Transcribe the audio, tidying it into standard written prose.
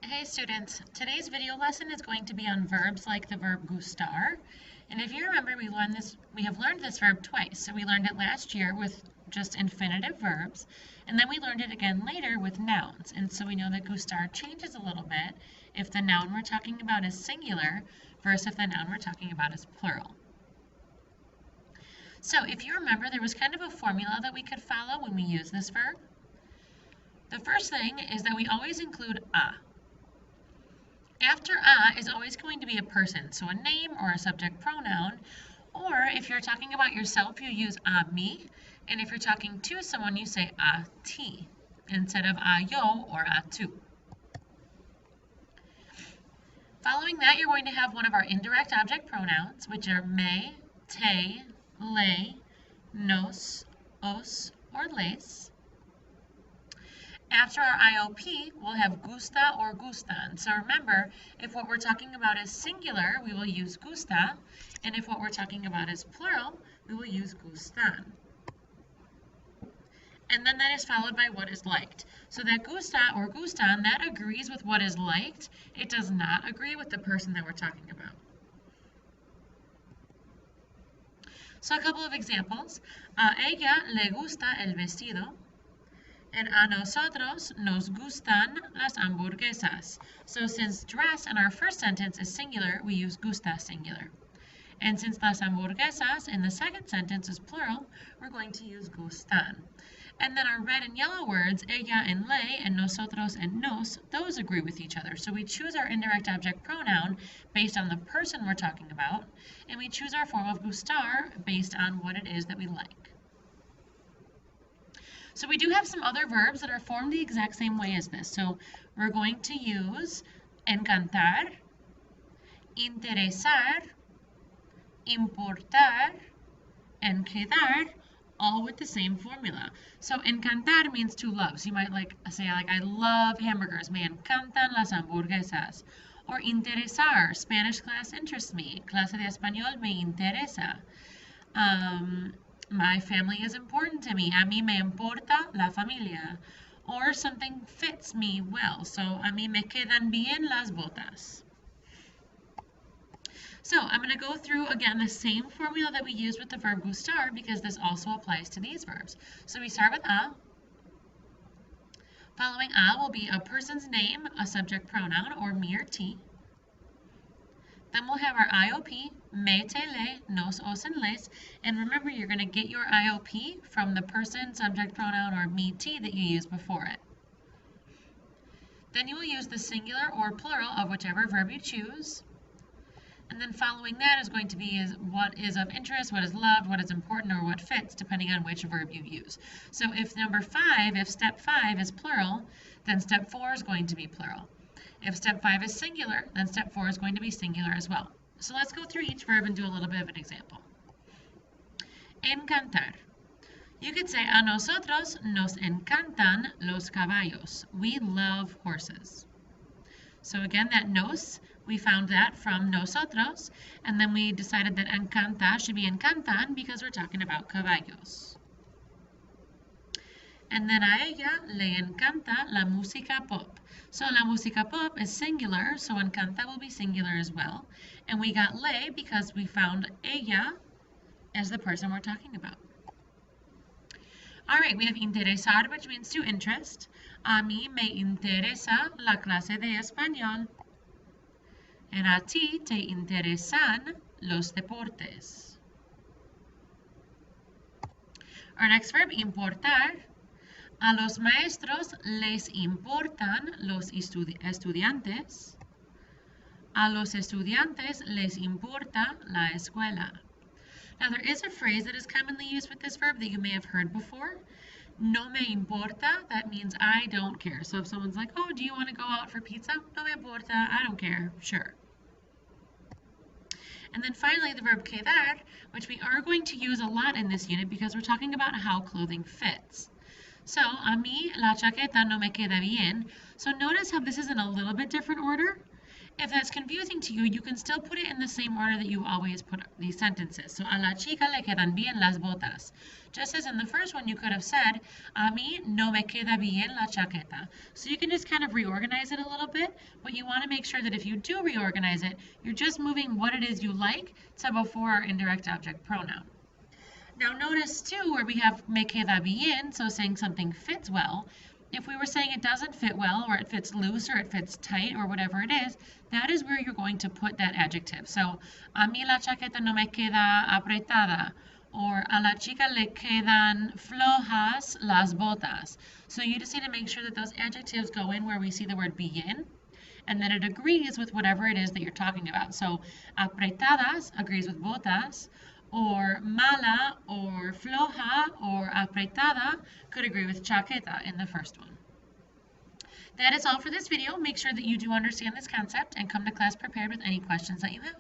Hey students, today's video lesson is going to be on verbs like the verb gustar. And if you remember, we have learned this verb twice. So we learned it last year with just infinitive verbs, and then we learned it again later with nouns. And so we know that gustar changes a little bit if the noun we're talking about is singular versus if the noun we're talking about is plural. So if you remember, there was kind of a formula that we could follow when we use this verb. The first thing is that we always include a. After a is always going to be a person, so a name or a subject pronoun, or if you're talking about yourself, you use a mí, and if you're talking to someone, you say a ti, instead of a yo or a tú. Following that, you're going to have one of our indirect object pronouns, which are me, te, le, nos, os, or les. After our IOP, we'll have gusta or gustan. So remember, if what we're talking about is singular, we will use gusta, and if what we're talking about is plural, we will use gustan. And then that is followed by what is liked. So that gusta or gustan, that agrees with what is liked. It does not agree with the person that we're talking about. So a couple of examples. A ella le gusta el vestido. And a nosotros nos gustan las hamburguesas. So since dress in our first sentence is singular, we use gusta singular. And since las hamburguesas in the second sentence is plural, we're going to use gustan. And then our red and yellow words, ella and le, and nosotros and nos, those agree with each other. So we choose our indirect object pronoun based on the person we're talking about, and we choose our form of gustar based on what it is that we like. So we do have some other verbs that are formed the exact same way as this. So we're going to use encantar, interesar, importar, and quedar, all with the same formula. So encantar means to love. So you might say I love hamburgers. Me encantan las hamburguesas. Or interesar, Spanish class interests me. Clase de español me interesa. My family is important to me. A mí me importa la familia. Or something fits me well. So a mí me quedan bien las botas. So I'm going to go through again the same formula that we used with the verb gustar because this also applies to these verbs. So we start with a. Following a will be a person's name, a subject pronoun, or me or ti. Then we'll have our IOP, me, te, le, nos, os, and les. And remember, you're going to get your IOP from the person, subject pronoun, or me, ti that you used before it. Then you will use the singular or plural of whichever verb you choose. And then following that is going to be what is of interest, what is loved, what is important, or what fits, depending on which verb you use. So if step 5 is plural, then step 4 is going to be plural. If step 5 is singular, then step 4 is going to be singular as well. So let's go through each verb and do a little bit of an example. Encantar. You could say, a nosotros nos encantan los caballos. We love horses. So again, that nos, we found that from nosotros, and then we decided that encanta should be encantan because we're talking about caballos. And then a ella le encanta la música pop. So la música pop is singular, so encanta will be singular as well. And we got le because we found ella as the person we're talking about. All right, we have interesar, which means to interest. A mí me interesa la clase de español. And a ti te interesan los deportes. Our next verb, importar. A los maestros les importan los estudiantes. A los estudiantes les importa la escuela. Now there is a phrase that is commonly used with this verb that you may have heard before. No me importa, that means I don't care. So if someone's like, oh, do you want to go out for pizza? No me importa, I don't care, sure. And then finally the verb quedar, which we are going to use a lot in this unit because we're talking about how clothing fits. So, a mí la chaqueta no me queda bien. So notice how this is in a little bit different order. If that's confusing to you, you can still put it in the same order that you always put these sentences. So, a la chica le quedan bien las botas. Just as in the first one, you could have said, a mí no me queda bien la chaqueta. So you can just kind of reorganize it a little bit, but you want to make sure that if you do reorganize it, you're just moving what it is you like to before our indirect object pronoun. Now notice too where we have me queda bien, so saying something fits well. If we were saying it doesn't fit well, or it fits loose, or it fits tight, or whatever it is, that is where you're going to put that adjective. So, a mí la chaqueta no me queda apretada, or a la chica le quedan flojas las botas. So you just need to make sure that those adjectives go in where we see the word bien, and then it agrees with whatever it is that you're talking about. So, apretadas agrees with botas, or mala or floja or apretada could agree with chaqueta in the first one. That is all for this video. Make sure that you do understand this concept and come to class prepared with any questions that you have.